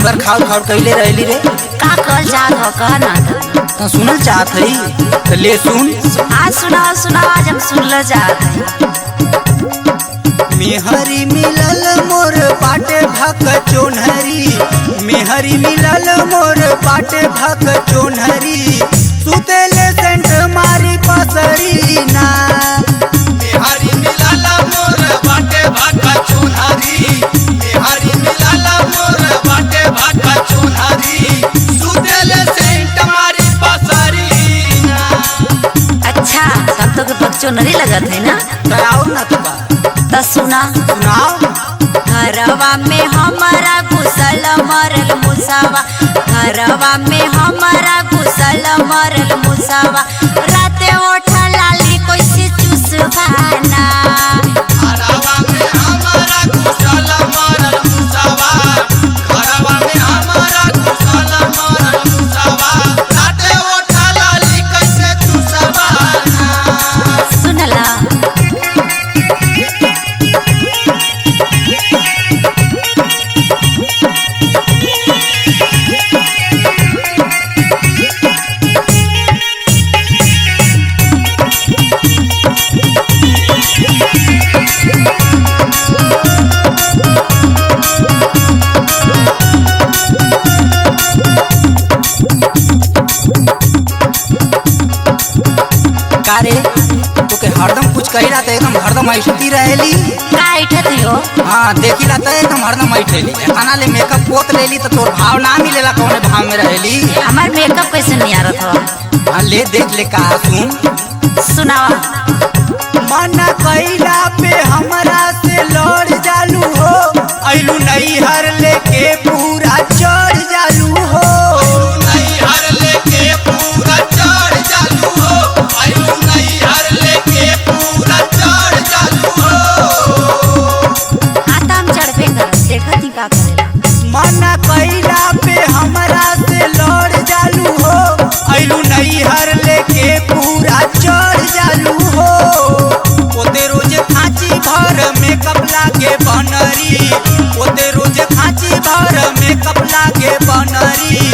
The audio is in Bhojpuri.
बगैर खाओ खाओ कहले रहली रे। का कहल चाहत हो कह ना तो सुनल चाहत हई तो ले सुन। आज सुनाओ सुनाओ, आज हम सुनल चाहत है। मेहरी मिलल मोर बाटे भक चोनहरी, मेहरी मिलल मोर बाटे भक चोनहरी, सुतेले सेंट मारी पसरी ना। मेहरी मिलल मोर बाटे भक चोनहरी, मेहरी मिलल मोर बाटे भक चोनहरी, सुतेले सेंट मारी पसरी ना। अच्छा तब तो के बच्चों नरी लगत है ना। तो आओ ना तो बा तो सुना सुनाओ। घरवा में हमारा घुसल मरल मुसावा, घरवा में हमारा घुसल मरल मुसावा, राते ओठा लाली कैसे चुसवाना। घरवा में हमारा घुसल मरल मुसावा, घरवा में हमारा घुसल मरल मुसावा, राते ओठा लाली कैसे चुसवाना। सुनला कारे तो के हरदम कुछ कहिला तो एकदम हरदम ऐसती रहेली। का ऐठत हो। हाँ देखिला तो एकदम हरदम ऐठेली। खाना ले मेकअप पोत लेली तो तोर भाव ना मिलेला कौने भाव में रहेली। हमार मेकअप कैसे नहीं आ रहा था। हाँ ले देख ले का सुन। सुनावा मना कइला पे हमरा से लड़ जालू हो, ऐलू नैहर लेके पूरा चढ़ जालू हो। नैहर लेके पूरा चढ़ जालू हो, आयु नैहर लेके पूरा चढ़ जालू हो। हाँ तो हम चढ़बे कर देखत ही का करेला। मना कइला पे हमरा से लड़ जालू हो, ऐलू नैहर लेके पूरा चढ़ जालू हो। ओते रोज खांची भर मेकअप लागे बनरी, ओते रोज खांची भर मेकअप लागे बनरी,